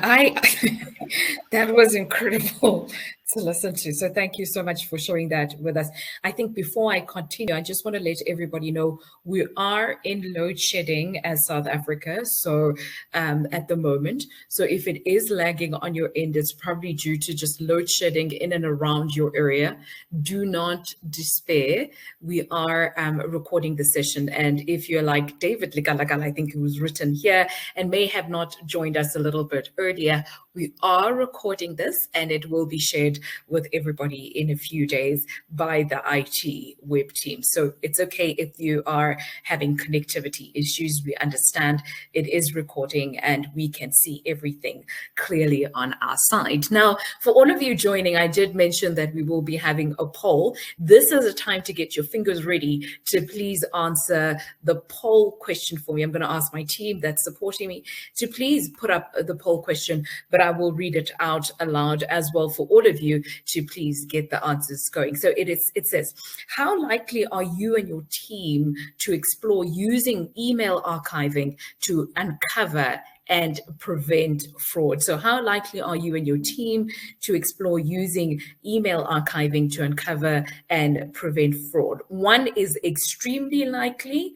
That was incredible to listen to. So thank you so much for sharing that with us. I think before I continue, I just want to let everybody know we are in load shedding as South Africa. So at the moment, so if it is lagging on your end, it's probably due to just load shedding in and around your area. Do not despair. We are recording the session. And if you're like David Ligalagal, I think it was written here, and may have not joined us a little bit earlier, we are recording this and it will be shared with everybody in a few days by the IT web team. So it's okay if you are having connectivity issues. We understand it is recording and we can see everything clearly on our side. Now, for all of you joining, I did mention that we will be having a poll. This is a time to get your fingers ready to please answer the poll question for me. I'm going to ask my team that's supporting me to please put up the poll question, but I will read it out aloud as well for all of you to please get the answers going. So it says, how likely are you and your team to explore using email archiving to uncover and prevent fraud? So how likely are you and your team to explore using email archiving to uncover and prevent fraud? 1 is extremely likely,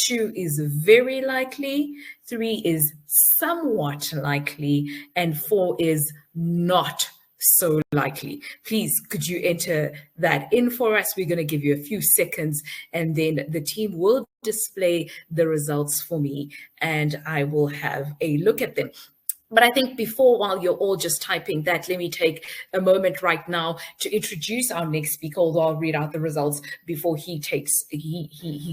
2 is very likely, 3 is somewhat likely, and 4 is not so likely. Please, could you enter that in for us? We're going to give you a few seconds and then the team will display the results for me and I will have a look at them. But I think before, while you're all just typing that, let me take a moment right now to introduce our next speaker, although I'll read out the results before he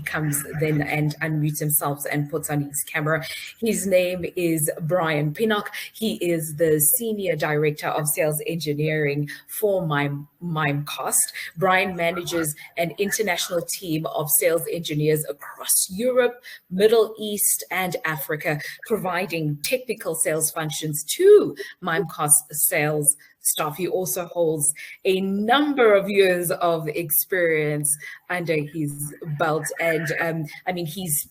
comes then and unmutes himself and puts on his camera. His name is Brian Pinnock. He is the Senior Director of Sales Engineering for Mimecast. Brian manages an international team of sales engineers across Europe, Middle East, and Africa, providing technical sales functions to Mimecast sales staff. He also holds a number of years of experience under his belt, and I mean he's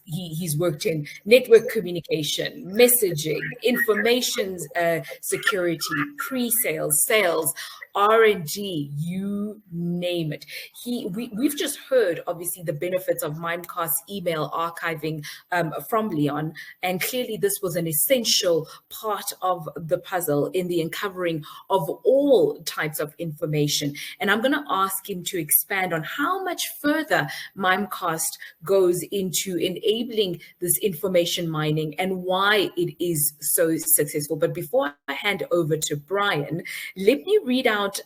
worked in network communication, messaging, information security, pre-sales, sales, R&D, you name it. We've just heard, obviously, the benefits of Mimecast email archiving from Leon, and clearly this was an essential part of the puzzle in the uncovering of all types of information. And I'm going to ask him to expand on how much further Mimecast goes into enabling this information mining and why it is so successful. But before I hand over to Brian, let me read out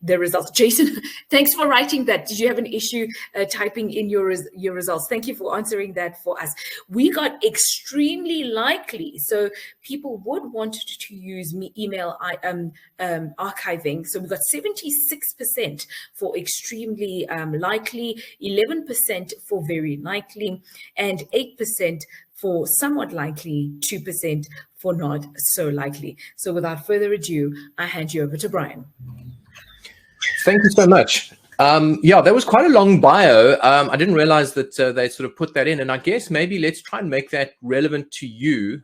the results. Jason, thanks for writing that. Did you have an issue typing in your results? Thank you for answering that for us. We got extremely likely. So people would want to use email archiving. So we got 76% for extremely likely, 11% for very likely, and 8% for somewhat likely, 2% for not so likely. So without further ado, I hand you over to Brian. Thank you so much. Yeah, that was quite a long bio. I didn't realize that they sort of put that in. And I guess maybe let's try and make that relevant to you.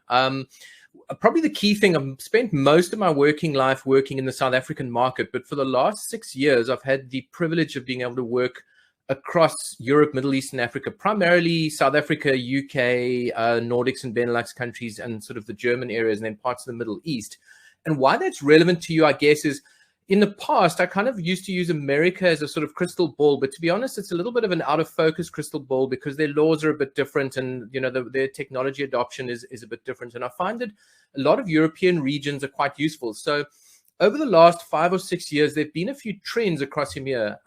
Probably the key thing, I've spent most of my working life working in the South African market, but for the last 6 years, I've had the privilege of being able to work across Europe, Middle East, and Africa, primarily South Africa, UK, Nordics and Benelux countries, and sort of the German areas, and then parts of the Middle East. And why that's relevant to you, I guess, is in the past, I kind of used to use America as a sort of crystal ball, but to be honest, it's a little bit of an out of focus crystal ball because their laws are a bit different, and you know their technology adoption is a bit different. And I find that a lot of European regions are quite useful. So over the last 5 or 6 years, there've been a few trends across EMEA.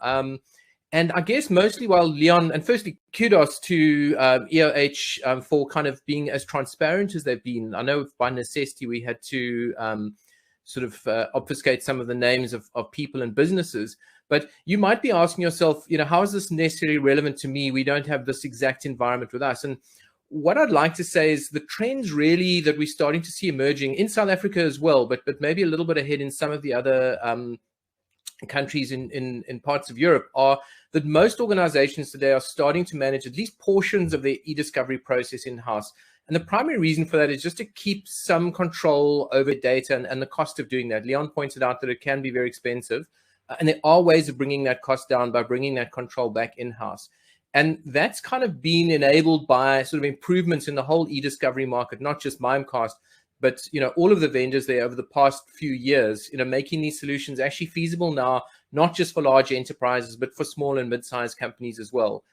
And I guess mostly while Leon, and firstly, kudos to EOH for kind of being as transparent as they've been. I know by necessity we had to sort of obfuscate some of the names of people and businesses, but you might be asking yourself, you know, how is this necessarily relevant to me? We don't have this exact environment with us. And what I'd like to say is the trends really that we're starting to see emerging in South Africa as well, but maybe a little bit ahead in some of the other countries in parts of Europe, are that most organizations today are starting to manage at least portions of their e-discovery process in-house. And the primary reason for that is just to keep some control over data and the cost of doing that. Leon pointed out that it can be very expensive, and there are ways of bringing that cost down by bringing that control back in-house. And that's kind of been enabled by sort of improvements in the whole e-discovery market, not just Mimecast, but you know, all of the vendors there over the past few years, you know, making these solutions actually feasible now, not just for large enterprises, but for small and mid-sized companies as well.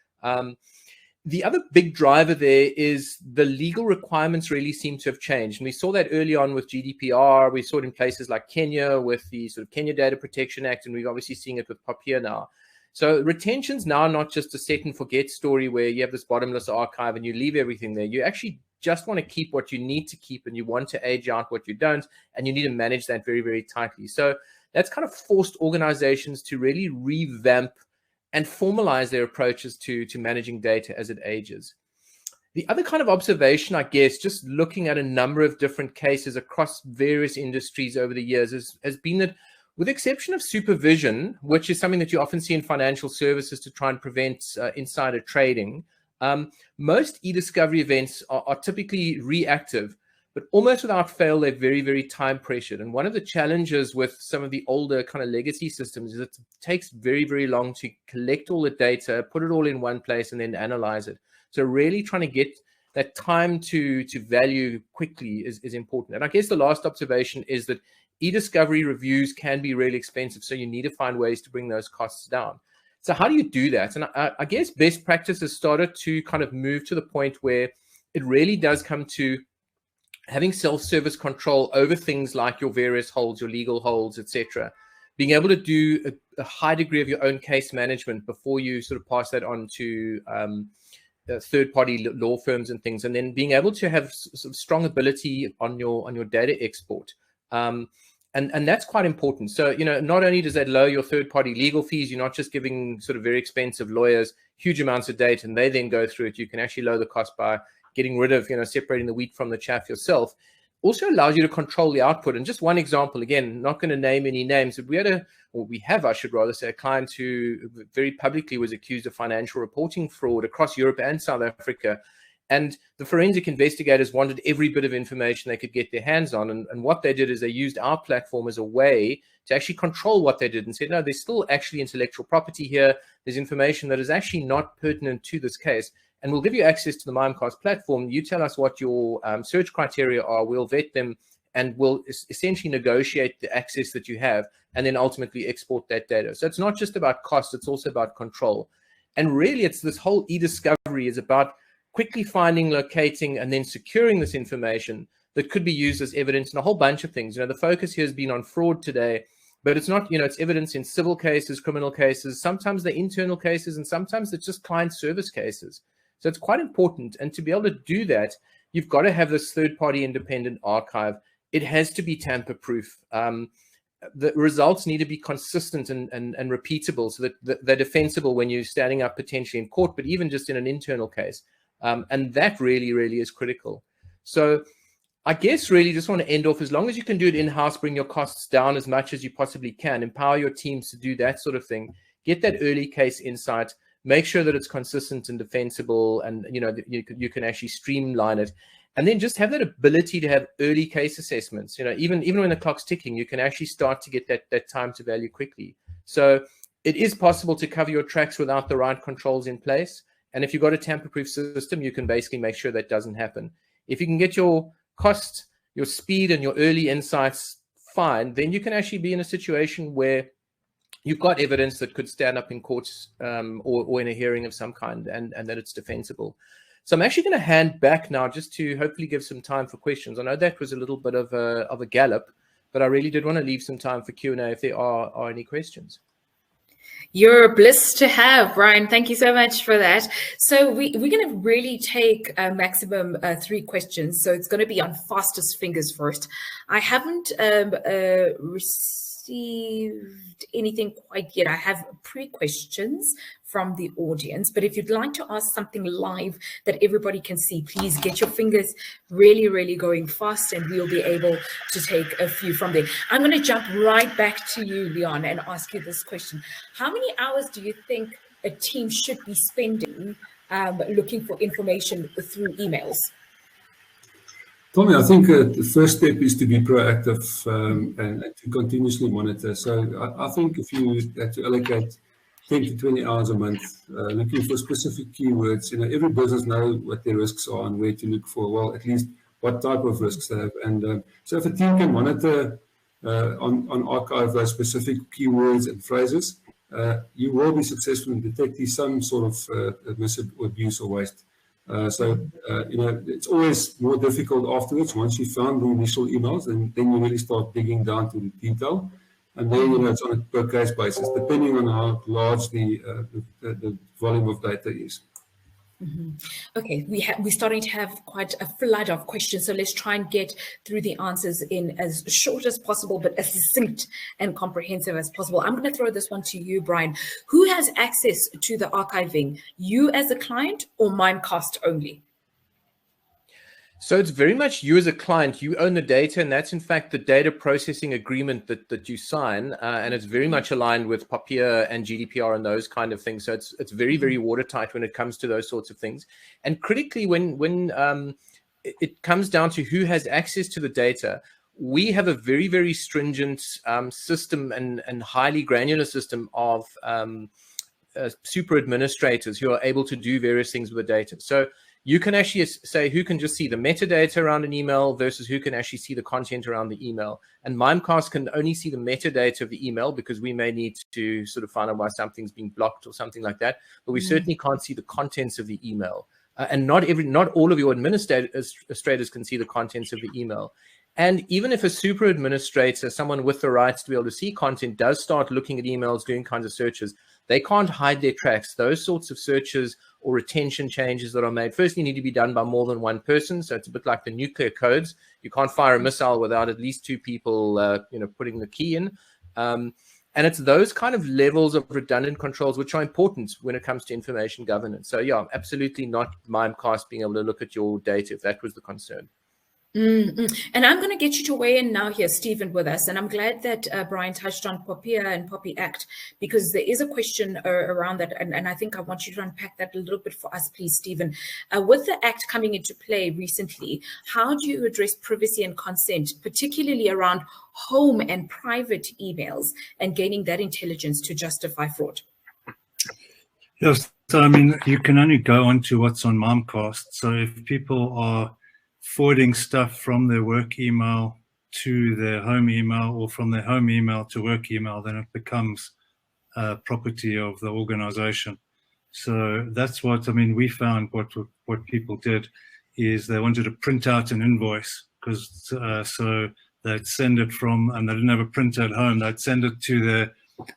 The other big driver there is the legal requirements really seem to have changed. And we saw that early on with GDPR. We saw it in places like Kenya with the sort of Kenya Data Protection Act, and we're obviously seeing it with Papier now. So retention's now not just a set and forget story where you have this bottomless archive and you leave everything there. You actually just want to keep what you need to keep, and you want to age out what you don't, and you need to manage that very, very tightly. So that's kind of forced organizations to really revamp and formalize their approaches to managing data as it ages. The other kind of observation, I guess, just looking at a number of different cases across various industries over the years has been that, with the exception of supervision, which is something that you often see in financial services to try and prevent insider trading, most e-discovery events are typically reactive, but almost without fail, they're very, very time pressured. And one of the challenges with some of the older kind of legacy systems is it takes very, very long to collect all the data, put it all in one place, and then analyze it. So really trying to get that time to value quickly is important. And I guess the last observation is that e-discovery reviews can be really expensive, so you need to find ways to bring those costs down. So how do you do that? And I guess best practice has started to kind of move to the point where it really does come to having self-service control over things like your various holds, your legal holds, etc. Being able to do a high degree of your own case management before you sort of pass that on to third-party law firms and things, and then being able to have sort of strong ability on your data export. And that's quite important. So, you know, not only does that lower your third-party legal fees, you're not just giving sort of very expensive lawyers huge amounts of data and they then go through it. You can actually lower the cost by getting rid of, you know, separating the wheat from the chaff yourself. Also allows you to control the output. And just one example, again, not going to name any names, but we have, I should rather say, a client who very publicly was accused of financial reporting fraud across Europe and South Africa. And the forensic investigators wanted every bit of information they could get their hands on. And what they did is they used our platform as a way to actually control what they did and said, no, there's still actually intellectual property here. There's information that is actually not pertinent to this case. And we'll give you access to the Mimecast platform. You tell us what your search criteria are. We'll vet them and we'll essentially negotiate the access that you have and then ultimately export that data. So it's not just about cost, it's also about control. And really, it's this whole e-discovery is about quickly finding, locating, and then securing this information that could be used as evidence in a whole bunch of things. The focus here has been on fraud today, but it's not, it's evidence in civil cases, criminal cases, sometimes they're internal cases, and sometimes it's just client service cases. So it's quite important. And to be able to do that, you've got to have this third-party independent archive. It has to be tamper-proof. The results need to be consistent and repeatable so that they're defensible when you're standing up potentially in court, but even just in an internal case. And that really, really is critical. So I guess really just want to end off, as long as you can do it in-house, bring your costs down as much as you possibly can, empower your teams to do that sort of thing, get that early case insight, make sure that it's consistent and defensible, and you can actually streamline it. And then just have that ability to have early case assessments. Even when the clock's ticking, you can actually start to get that time to value quickly. So it is possible to cover your tracks without the right controls in place. And if you've got a tamper-proof system, you can basically make sure that doesn't happen. If you can get your cost, your speed, and your early insights fine, then you can actually be in a situation where you've got evidence that could stand up in courts or in a hearing of some kind, and that it's defensible. So I'm actually going to hand back now just to hopefully give some time for questions. I know that was a little bit of a gallop, but I really did want to leave some time for Q&A if there are any questions. You're a bliss to have, Brian. Thank you so much for that. So we're going to really take a maximum 3 questions. So it's going to be on fastest fingers first. I haven't received anything quite yet. I have pre-questions from the audience, but if you'd like to ask something live that everybody can see, please get your fingers really, really going fast and we'll be able to take a few from there. I'm going to jump right back to you, Leon, and ask you this question. How many hours do you think a team should be spending looking for information through emails? Tommy, I think the first step is to be proactive and to continuously monitor. So I think if you had to allocate 10 to 20 hours a month looking for specific keywords, every business knows what their risks are and where to look for, well, at least what type of risks they have. And so if a team can monitor on archive those specific keywords and phrases, you will be successful in detecting some sort of abuse or waste. It's always more difficult afterwards. Once you found the initial emails, and then you really start digging down to the detail. And then, it's on a per case basis, depending on how large the volume of data is. Mm-hmm. Okay, we're starting to have quite a flood of questions, so let's try and get through the answers in as short as possible, but as succinct and comprehensive as possible. I'm going to throw this one to you, Brian. Who has access to the archiving? You as a client or Mimecast only? So it's very much you as a client. You own the data, and that's in fact the data processing agreement that you sign, and it's very much aligned with POPIA and GDPR and those kind of things. So it's very, very watertight when it comes to those sorts of things. And critically, when it comes down to who has access to the data, we have a very, very stringent system and highly granular system of super administrators who are able to do various things with the data. So you can actually say who can just see the metadata around an email versus who can actually see the content around the email. And Mimecast can only see the metadata of the email because we may need to sort of find out why something's being blocked or something like that. But we certainly can't see the contents of the email. And not all of your administrators can see the contents of the email. And even if a super administrator, someone with the rights to be able to see content, does start looking at emails, doing kinds of searches, they can't hide their tracks. Those sorts of searches or retention changes that are made firstly need to be done by more than one person. So it's a bit like the nuclear codes. You can't fire a missile without at least 2 people, putting the key in. And it's those kind of levels of redundant controls which are important when it comes to information governance. So yeah, absolutely not Mimecast being able to look at your data if that was the concern. And I'm going to get you to weigh in now here, Stephen, with us. And I'm glad that Brian touched on POPIA and POPI Act, because there is a question around that. And I think I want you to unpack that a little bit for us, please, Stephen. With the Act coming into play recently, how do you address privacy and consent, particularly around home and private emails, and gaining that intelligence to justify fraud? Yes, so I mean, you can only go onto what's on Mimecast. So if people are forwarding stuff from their work email to their home email, or from their home email to work email, then it becomes property of the organization. So that's what, I mean, we found what people did is they wanted to print out an invoice, because so they'd send it from, and they didn't have a printer at home, they'd send it to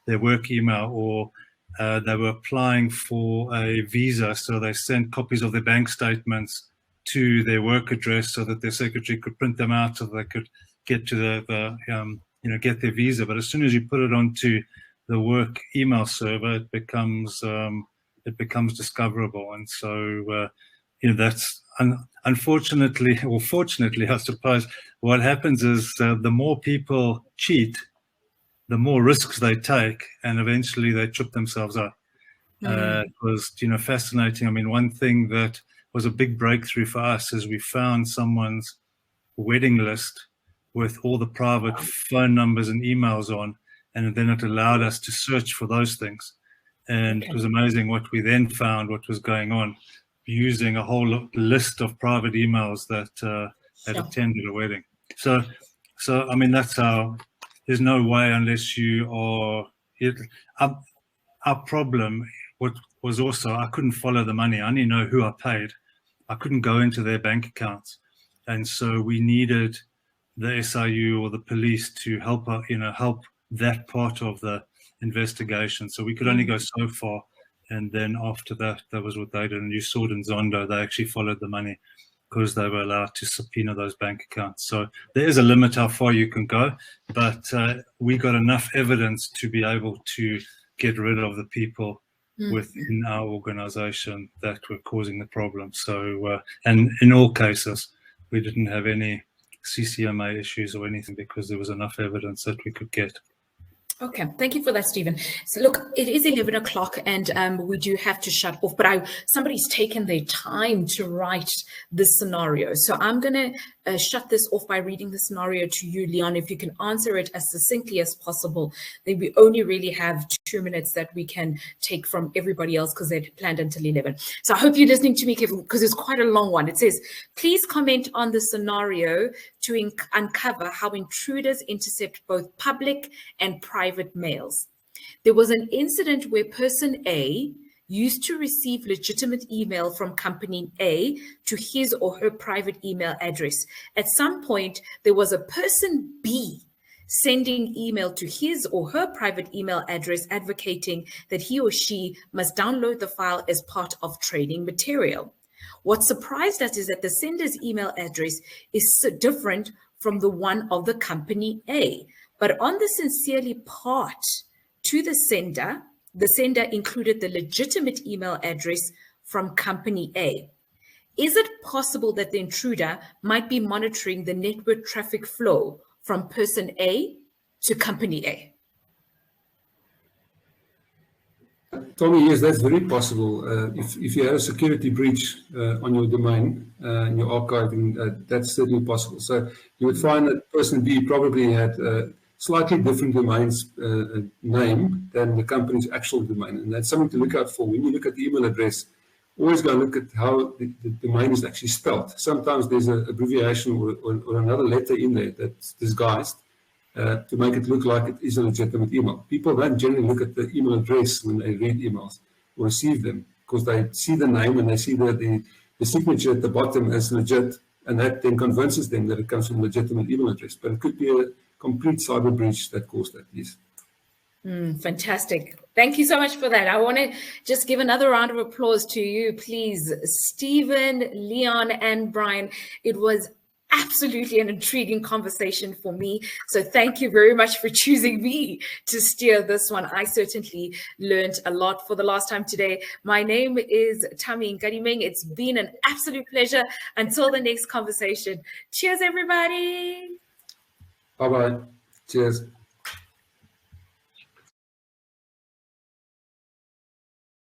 their work email, or they were applying for a visa, so they sent copies of their bank statements to their work address so that their secretary could print them out so they could get to get their visa. But as soon as you put it onto the work email server, it becomes discoverable. And so that's unfortunately, or fortunately, I suppose, what happens is the more people cheat, the more risks they take, and eventually they trip themselves up. It was fascinating. I mean, one thing that was a big breakthrough for us is we found someone's wedding list with all the private phone numbers and emails on, and then it allowed us to search for those things. And it was amazing what we then found, what was going on, using a whole list of private emails that had attended a wedding. So I mean, that's how. There's no way unless you are. Our problem was also, I couldn't follow the money. I only know who I paid. I couldn't go into their bank accounts, and so we needed the SIU or the police to help that part of the investigation. So we could only go so far, and then after that was what they did. And you saw it in Zondo, they actually followed the money because they were allowed to subpoena those bank accounts. So there is a limit how far you can go, but we got enough evidence to be able to get rid of the people within our organization that were causing the problem. So, and in all cases, we didn't have any CCMA issues or anything because there was enough evidence that we could get. Okay, thank you for that, Stephen. So look, it is 11 o'clock and we do have to shut off, but somebody's taken their time to write this scenario. So I'm going to shut this off by reading the scenario to you, Leon. If you can answer it as succinctly as possible, then we only really have 2 minutes that we can take from everybody else because they're planned until 11. So I hope you're listening to me carefully because it's quite a long one. It says, please comment on the scenario to uncover how intruders intercept both public and private mails. There was an incident where person A used to receive legitimate email from company A to his or her private email address. At some point, there was a person B sending email to his or her private email address advocating that he or she must download the file as part of training material. What surprised us is that the sender's email address is so different from the one of the company A. But on the sincerely part to the sender included the legitimate email address from company A. Is it possible that the intruder might be monitoring the network traffic flow from person A to company A? Tommy, yes, that's very possible. If you have a security breach on your domain, in your archiving, that's certainly possible. So you would find that person B probably had a slightly different domain's name than the company's actual domain. And that's something to look out for. When you look at the email address, always go look at how the domain is actually spelled. Sometimes there's an abbreviation or another letter in there that's disguised to make it look like it is a legitimate email. People don't generally look at the email address when they read emails or receive them because they see the name and they see the signature at the bottom as legit, and that then convinces them that it comes from a legitimate email address. But it could be a complete cyber breach that caused that, yes. Fantastic. Thank you so much for that. I want to just give another round of applause to you, please, Stephen, Leon, and Brian. It was absolutely an intriguing conversation for me. So thank you very much for choosing me to steer this one. I certainly learned a lot for the last time today. My name is Tami Nkadimeng. It's been an absolute pleasure. Until the next conversation. Cheers, everybody. Bye-bye. Cheers.